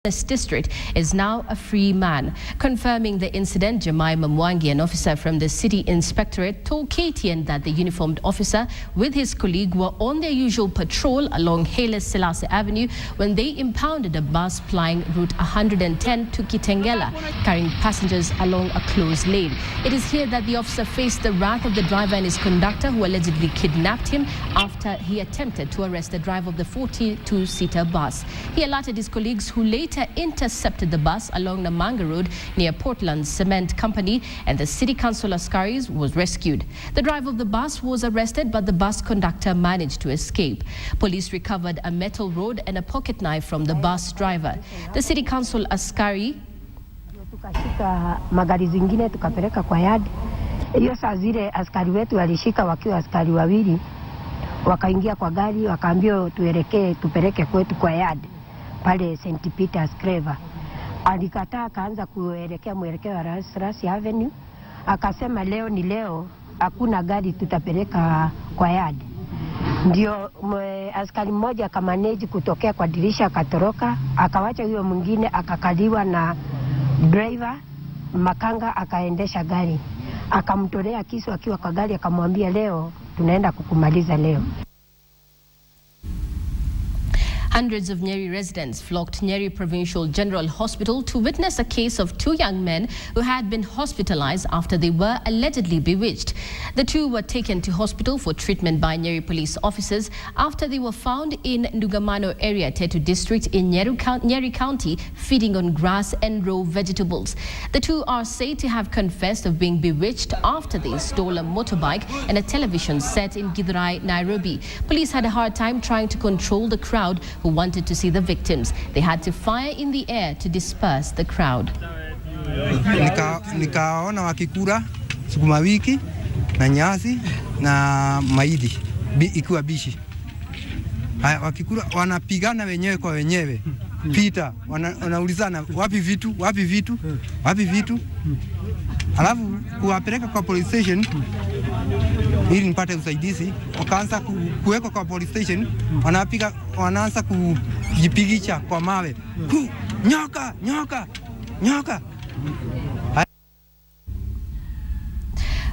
district is now a free man. Confirming the incident, Jemima Mwangi, an officer from the City Inspectorate, told KTN that the uniformed officer with his colleague were on their usual patrol along Haile Selassie Avenue when they impounded a bus plying route 110 to Kitengela, carrying passengers along a closed lane. It is here that the officer faced the wrath of the driver and his conductor, who allegedly kidnapped him after he attempted to arrest the driver of the 42-seater bus. He alerted his colleagues, who later intercepted the bus along Namanga Road near Portland Cement Company, and the City Council Askaris was rescued. The driver of the bus was arrested, but the bus conductor managed to escape. Police recovered a metal rod and a pocket knife from the bus driver. The City Council Askari tukashika magari zingine tukapeleka kwa yard. Hiyo saa zile askari wetu walishika wakiwa askari wawili, wakaingia kwa gari, wakaambia tupeleke kwetu kwa yard pale St. Peter's Clever. Alikataa, akaanza kuelekea mwelekeo wa Selassie Avenue, akasema leo ni leo, hakuna gari tutapeleka kwa yard. Ndio askari mmoja akamanage kutokea kwa dirisha, akatoroka, akawacha huyo mwingine akakaliwa na driver. Makanga akaendesha gari, akamtolea kisu akiwa kwa gari, akamwambia leo tunaenda kukumaliza leo. Hundreds of Nyeri residents flocked Nyeri Provincial General Hospital to witness a case of two young men who had been hospitalized after they were allegedly bewitched. The two were taken to hospital for treatment by Nyeri police officers after they were found in Ndugamano area, Tetu district in Nyeri County, feeding on grass and raw vegetables. The two are said to have confessed of being bewitched after they stole a motorbike and a television set in Githurai, Nairobi. Police had a hard time trying to control the crowd who wanted to see the victims. They had to fire in the air to disperse the crowd. Nikaona wakikula sukuma wiki na nyasi na maidi ikiwa bishi. Wakikula wanapigana wenyewe kwa wenyewe. Pita wanaulizana wapi vitu. Alafu kuwapeleka kwa police station ili nipate usaidizi. Wakaanza kuweka kwa police station, wanaanza kujipigisha kwa mawe. Nyoka.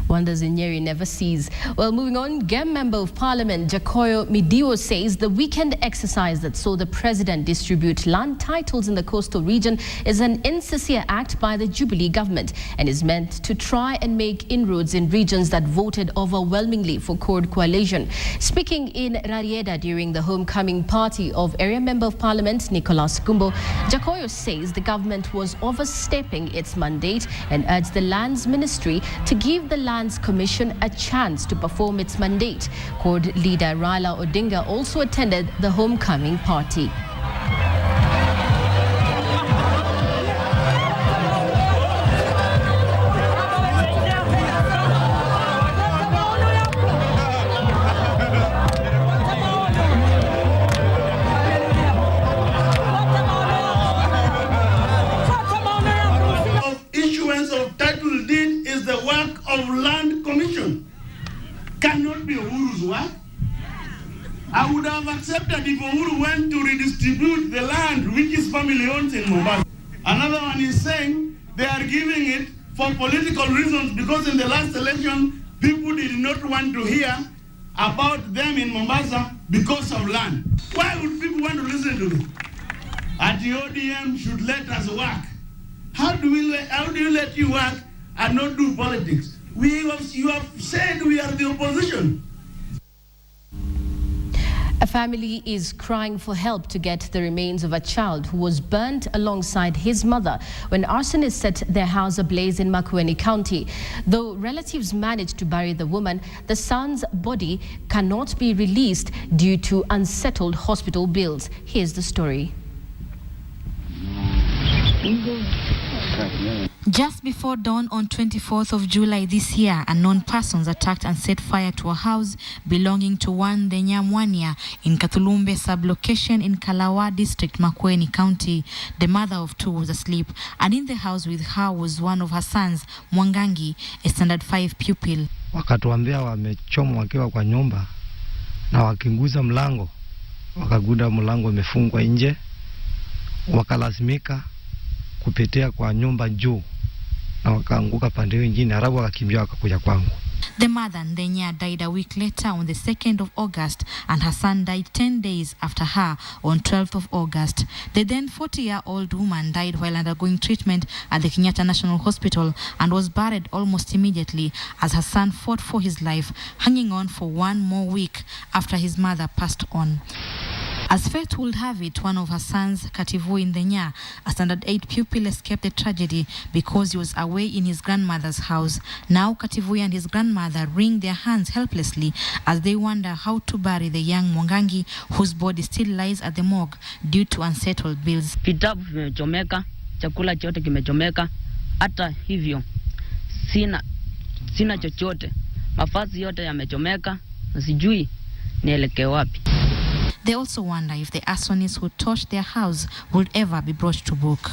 Wonders in Nyeri never cease. Well, moving on, GEM Member of Parliament Jakoyo Midiwo says the weekend exercise that saw the President distribute land titles in the coastal region is an insincere act by the Jubilee government and is meant to try and make inroads in regions that voted overwhelmingly for Cord Coalition. Speaking in Rarieda during the homecoming party of Area Member of Parliament Nicholas Gumbo, Jakoyo says the government was overstepping its mandate and urged the Lands Ministry to give the Lands Commission a chance to perform its mandate. Cord leader Raila Odinga also attended the homecoming party. Cannot be Uhuru's work. I would have accepted if Uhuru went to redistribute the land which his family owns in Mombasa. Another one is saying they are giving it for political reasons because in the last election people did not want to hear about them in Mombasa because of land. Why would people want to listen to them? At the ODM should let us work. How do you let you work and not do politics? You have said we are the opposition. A family is crying for help to get the remains of a child who was burnt alongside his mother when arsonists set their house ablaze in Makueni County. Though relatives managed to bury the woman, the son's body cannot be released due to unsettled hospital bills. Here's the story. Just before dawn on 24th of July this year, unknown persons attacked and set fire to a house belonging to one Nyamwania in Kathulumbe sub-location in Kalawa district, Makueni County. The mother of two was asleep, and in the house with her was one of her sons, Mwangangi, a standard 5 pupil. Wakatuambia wamechomwa wakiwa kwa nyumba na wakinguza mlango, wakaguda mlango umefungwa nje, wakalazimika kupitia kwa nyumba juu na wakaanguka pande nyingine, halafu wakakimbia wakakuja kwangu. The mother, Ndenya, died a week later on the 2nd of August, and her son died 10 days after her on 12th of August. The then 40-year-old woman died while undergoing treatment at the Kenyatta National Hospital and was buried almost immediately as her son fought for his life, hanging on for one more week after his mother passed on. As fate would have it, one of her sons, Kativu Ndenya, a standard 8 pupil, escaped the tragedy because he was away in his grandmother's house. Now Kativu and his grandmother wring their hands helplessly as they wonder how to bury the young Mwangangi, whose body still lies at the morgue due to unsettled bills. Vitabu vimechomeka, chakula chote kimechomeka, hata hivyo sina chochote. Mavazi yote yamechomeka, na sijui nielekee wapi. They also wonder if the arsonists who torched their house would ever be brought to book.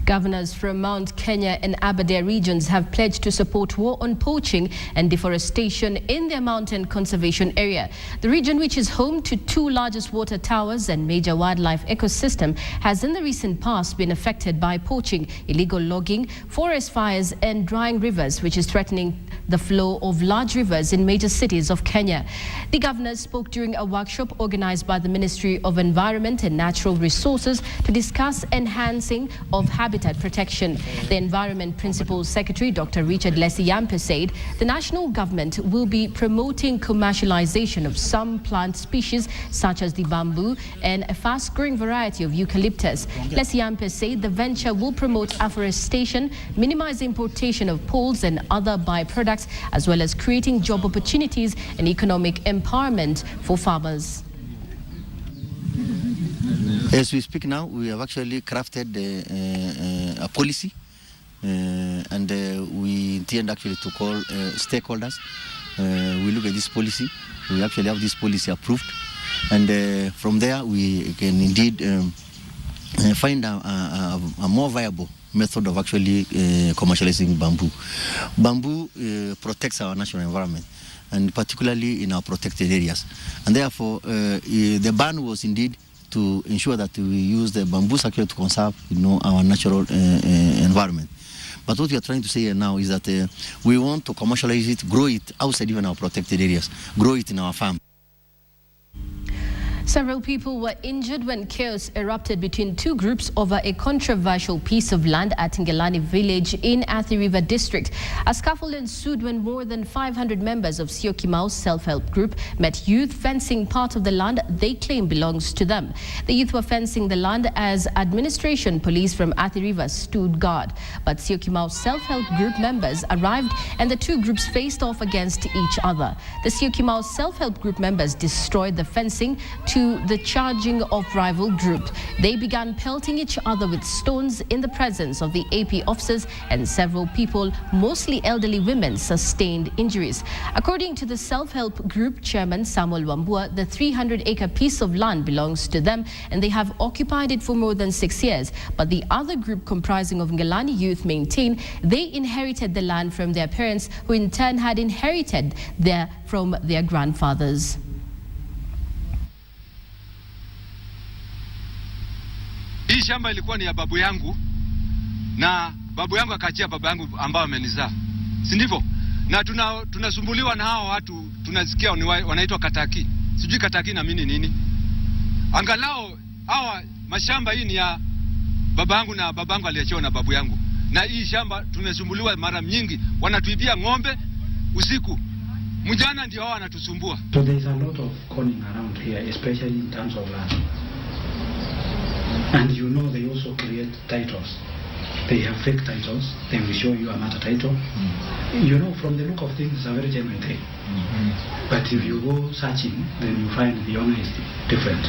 Governors from Mount Kenya and Aberdare regions have pledged to support war on poaching and deforestation in their mountain conservation area. The region, which is home to 2 largest water towers and major wildlife ecosystem, has in the recent past been affected by poaching, illegal logging, forest fires and drying rivers, which is threatening the flow of large rivers in major cities of Kenya. The governors spoke during a workshop organized by the Ministry of Environment and Natural Resources to discuss enhancing of habitat protection. The Environment Principal Secretary, Dr. Richard Lesiyampe, said the national government will be promoting commercialization of some plant species such as the bamboo and a fast-growing variety of eucalyptus. Lesiyampe said the venture will promote afforestation, minimize importation of poles and other byproducts, as well as creating job opportunities and economic empowerment for farmers. As we speak now, we have actually crafted a policy and we intend actually to call stakeholders. We look at this policy. We actually have this policy approved, and from there we can indeed find a more viable method of actually commercializing bamboo. Bamboo protects our natural environment, and particularly in our protected areas. And therefore, the ban was indeed to ensure that we use the bamboo actually to conserve, our natural environment. But what we are trying to say here now is that we want to commercialize it, grow it outside even our protected areas, grow it in our farm. Several people were injured when chaos erupted between 2 groups over a controversial piece of land at Ngelani village in Athi River district. A scuffle ensued when more than 500 members of Syokimau's self-help group met youth fencing part of the land they claim belongs to them. The youth were fencing the land as administration police from Athi River stood guard. But Syokimau's self-help group members arrived and the 2 groups faced off against each other. The Syokimau's self-help group members destroyed the fencing to the charging of rival group. They began pelting each other with stones in the presence of the AP officers, and several people, mostly elderly women, sustained injuries. According to the self-help group chairman Samuel Wambua, the 300-acre piece of land belongs to them and they have occupied it for more than 6 years. But the other group, comprising of Ngelani youth, maintain they inherited the land from their parents, who in turn had inherited from their grandfathers. Hii shamba ilikuwa ni ya babu yangu, na babu yangu akaachia babu yangu ambao amenizaa. Si ndivyo? Na tunasumbuliwa na hao watu, tunasikia wanaitwa kataki. Sijui kataki na mimi nini. Angalao hawa mashamba hii ni ya baba yangu, na baba yangu aliachiwa na babu yangu. Na hii shamba tumesumbuliwa mara nyingi, wanatuibia ng'ombe usiku. Mjana ndio hao wanatusumbua. So there is a lot of conning around here, especially in terms of land. And they also create titles. They have fake titles. They will show you another title. From the look of things, it's a very genuine thing. But if you go searching, then you find the owner is different.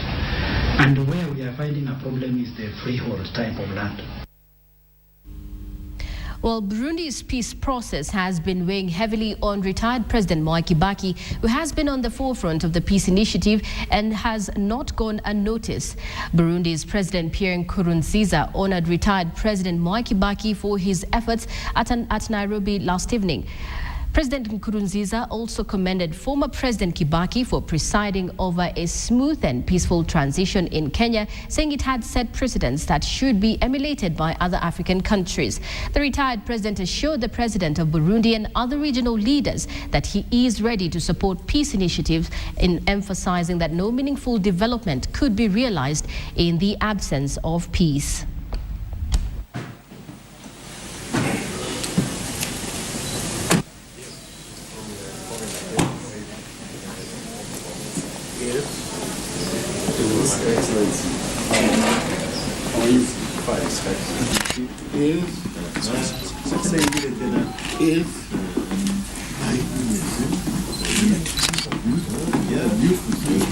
And where we are finding a problem is the freehold type of land. Well, Burundi's peace process has been weighing heavily on retired President Kibaki, who has been on the forefront of the peace initiative and has not gone unnoticed. Burundi's President Pierre Nkurunziza honored retired President Kibaki for his efforts at Nairobi last evening. President Nkurunziza also commended former President Kibaki for presiding over a smooth and peaceful transition in Kenya, saying it had set precedents that should be emulated by other African countries. The retired president assured the president of Burundi and other regional leaders that he is ready to support peace initiatives, in emphasizing that no meaningful development could be realized in the absence of peace.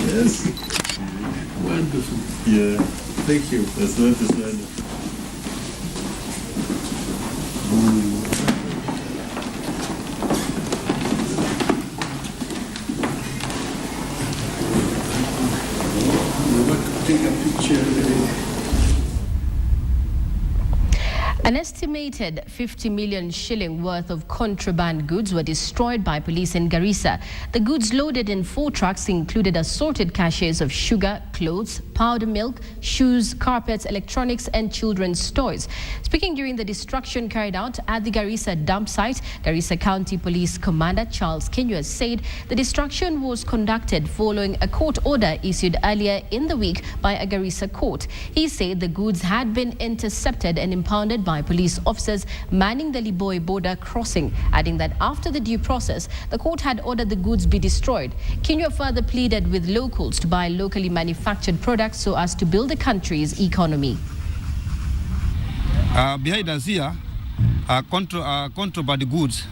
Yes. Wonderful. Yeah. Thank you. That's wonderful. Take a picture. An estimated 50 million shilling worth of contraband goods were destroyed by police in Garissa. The goods loaded in 4 trucks included assorted caches of sugar, clothes, powder milk, shoes, carpets, electronics and children's toys. Speaking during the destruction carried out at the Garissa dump site, Garissa County Police Commander Charles Kinyua said the destruction was conducted following a court order issued earlier in the week by a Garissa court. He said the goods had been intercepted and impounded by police officers manning the Liboy border crossing, adding that after the due process, the court had ordered the goods be destroyed. Kinyua further pleaded with locals to buy locally manufactured products so as to build the country's economy. Behind us here are contraband goods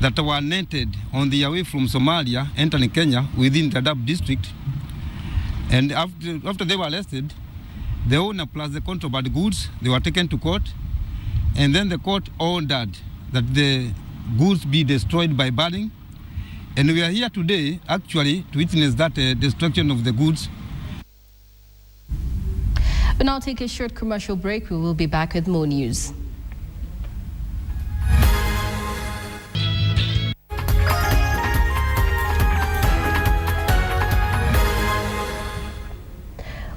that were netted on the way from Somalia, entering Kenya within the Dadaab district. And after they were arrested, the owner plus the contraband goods, they were taken to court. And then the court ordered that the goods be destroyed by burning. And we are here today actually to witness that destruction of the goods. We'll now take a short commercial break. We will be back with more news.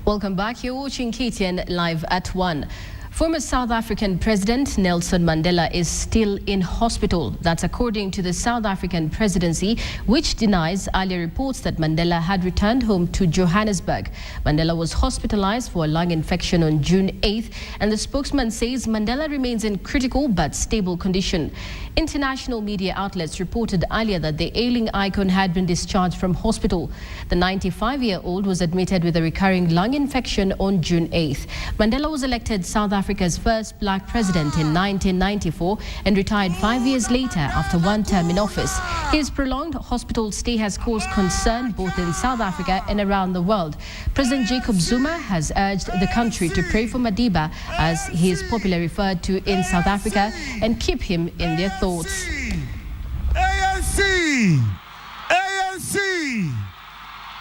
Welcome back. You're watching KTN Live at 1. Former South African President Nelson Mandela is still in hospital. That's according to the South African presidency, which denies earlier reports that Mandela had returned home to Johannesburg. Mandela was hospitalized for a lung infection on June 8th, and the spokesman says Mandela remains in critical but stable condition. International media outlets reported earlier that the ailing icon had been discharged from hospital. The 95-year-old was admitted with a recurring lung infection on June 8th. Mandela was elected South Africa's first black president in 1994 and retired 5 years later after one term in office. His prolonged hospital stay has caused concern both in South Africa and around the world. President Jacob Zuma has urged the country to pray for Madiba, as he is popularly referred to in South Africa, and keep him in their thoughts. ANC! ANC!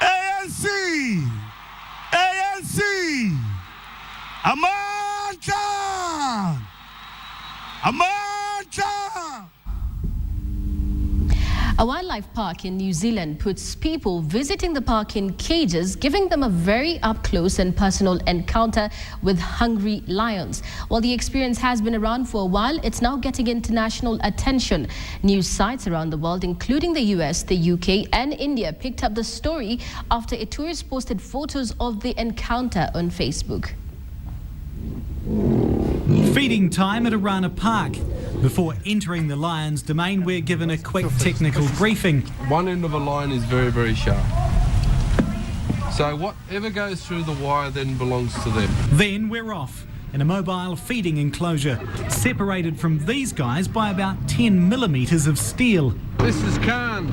ANC! ANC! Amanta! Amanta! A wildlife park in New Zealand puts people visiting the park in cages, giving them a very up-close and personal encounter with hungry lions. While the experience has been around for a while, it's now getting international attention. News sites around the world, including the US, the UK and India, picked up the story after a tourist posted photos of the encounter on Facebook. Feeding time at Arana Park. Before entering the lion's domain, we're given a quick technical briefing. One end of a line is very, very sharp. So whatever goes through the wire then belongs to them. Then we're off in a mobile feeding enclosure, separated from these guys by about 10 millimetres of steel. This is Khan.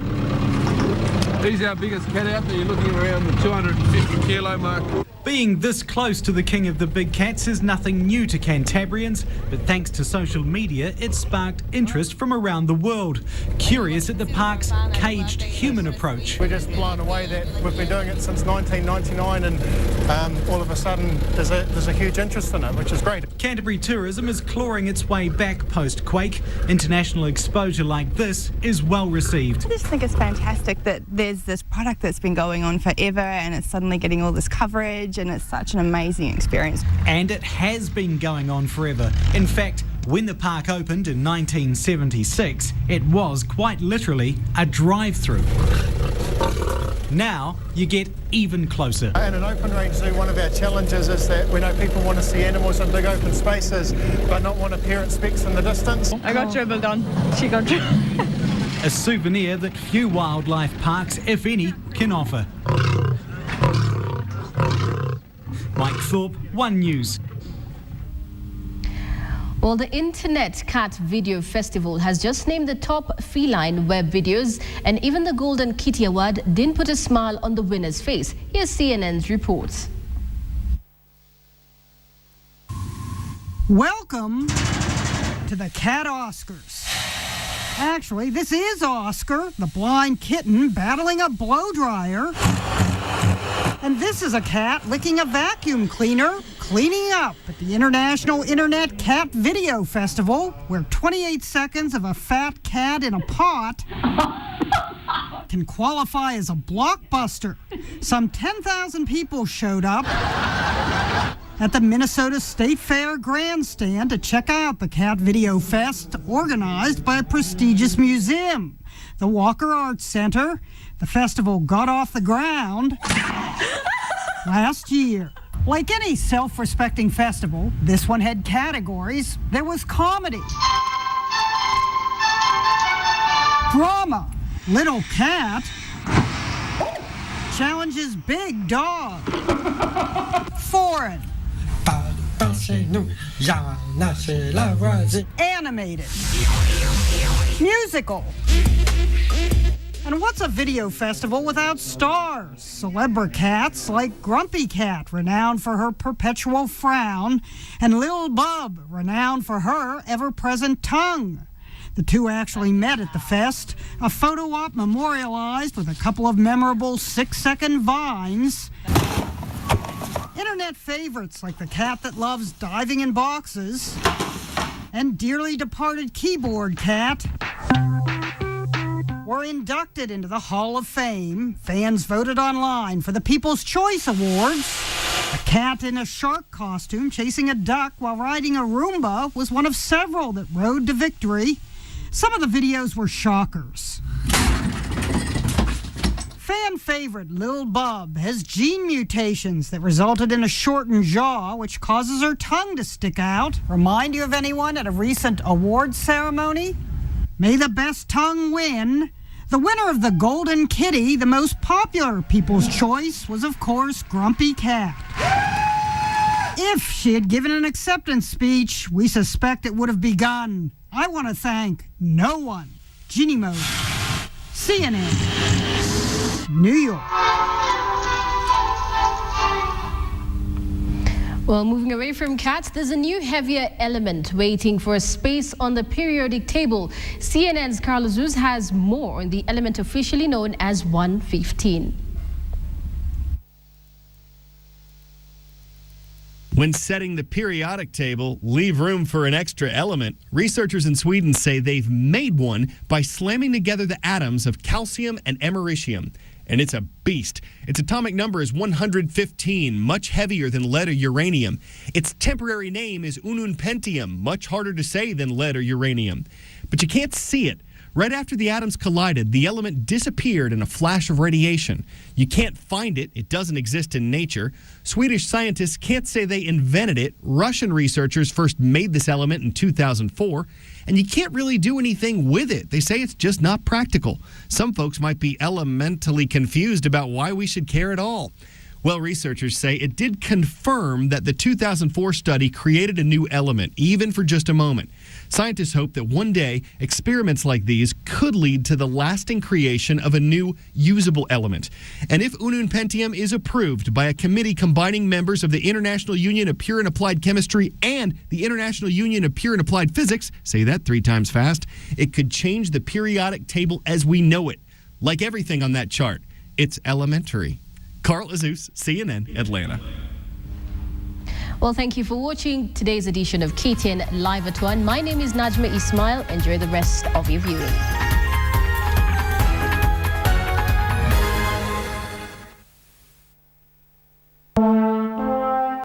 He's our biggest cat out there. You're looking around the 250 kilo mark. Being this close to the king of the big cats is nothing new to Cantabrians, but thanks to social media, it sparked interest from around the world, curious at the park's caged human approach. We're just blown away that we've been doing it since 1999 and all of a sudden there's a huge interest in it, which is great. Canterbury tourism is clawing its way back post-quake. International exposure like this is well received. I just think it's fantastic that there's this product that's been going on forever and it's suddenly getting all this coverage, and it's such an amazing experience. And it has been going on forever. In fact, when the park opened in 1976, it was quite literally a drive-through. Now you get even closer. In an open range zoo, one of our challenges is that we know people want to see animals in big open spaces but not want to peer at specks in the distance. I got dribbled on. She got dribbled. A souvenir that few wildlife parks, if any, can offer. Mike Thorpe, One News. Well, the Internet Cat Video Festival has just named the top feline web videos, and even the Golden Kitty Award didn't put a smile on the winner's face. Here's CNN's reports. Welcome to the Cat Oscars. Actually, this is Oscar, the blind kitten battling a blow dryer. And this is a cat licking a vacuum cleaner, cleaning up at the International Internet Cat Video Festival, where 28 seconds of a fat cat in a pot can qualify as a blockbuster. Some 10,000 people showed up at the Minnesota State Fair grandstand to check out the Cat Video Fest, organized by a prestigious museum, the Walker Arts Center. The festival got off the ground last year. Like any self-respecting festival, this one had categories. There was comedy, drama, little cat challenges big dog, foreign, animated, musical. And what's a video festival without stars? Celebra cats like Grumpy Cat, renowned for her perpetual frown, and Lil Bub, renowned for her ever-present tongue. The two actually met at the fest, a photo op memorialized with a couple of memorable 6-second vines. Internet favorites like the cat that loves diving in boxes and dearly departed keyboard cat were inducted into the Hall of Fame. Fans voted online for the People's Choice Awards. A cat in a shark costume chasing a duck while riding a Roomba was one of several that rode to victory. Some of the videos were shockers. Fan favorite Lil Bub has gene mutations that resulted in a shortened jaw, which causes her tongue to stick out. Remind you of anyone at a recent awards ceremony? May the best tongue win. The winner of the Golden Kitty, the most popular People's Choice, was of course Grumpy Cat. If she had given an acceptance speech, we suspect it would have begun. I want to thank no one. Ginny Mode, CNN, New York. Well, moving away from cats, there's a new heavier element waiting for a space on the periodic table. CNN's Carlos Zuz has more on the element officially known as 115. When setting the periodic table, leave room for an extra element. Researchers in Sweden say they've made one by slamming together the atoms of calcium and americium. And it's a beast. Its atomic number is 115, much heavier than lead or uranium. Its temporary name is ununpentium, much harder to say than lead or uranium. But you can't see it. Right after the atoms collided, the element disappeared in a flash of radiation. You can't find it. It doesn't exist in nature. Swedish scientists can't say they invented it. Russian researchers first made this element in 2004. And you can't really do anything with it. They say it's just not practical. Some folks might be elementally confused about why we should care at all. Well, researchers say it did confirm that the 2004 study created a new element, even for just a moment. Scientists hope that one day experiments like these could lead to the lasting creation of a new usable element. And if ununpentium is approved by a committee combining members of the International Union of Pure and Applied Chemistry and the International Union of Pure and Applied Physics, say that 3 times fast, it could change the periodic table as we know it. Like everything on that chart, it's elementary. Carl Azus, CNN, Atlanta. Well, thank you for watching today's edition of KTN Live at 1. My name is Najima Ismail. Enjoy the rest of your viewing.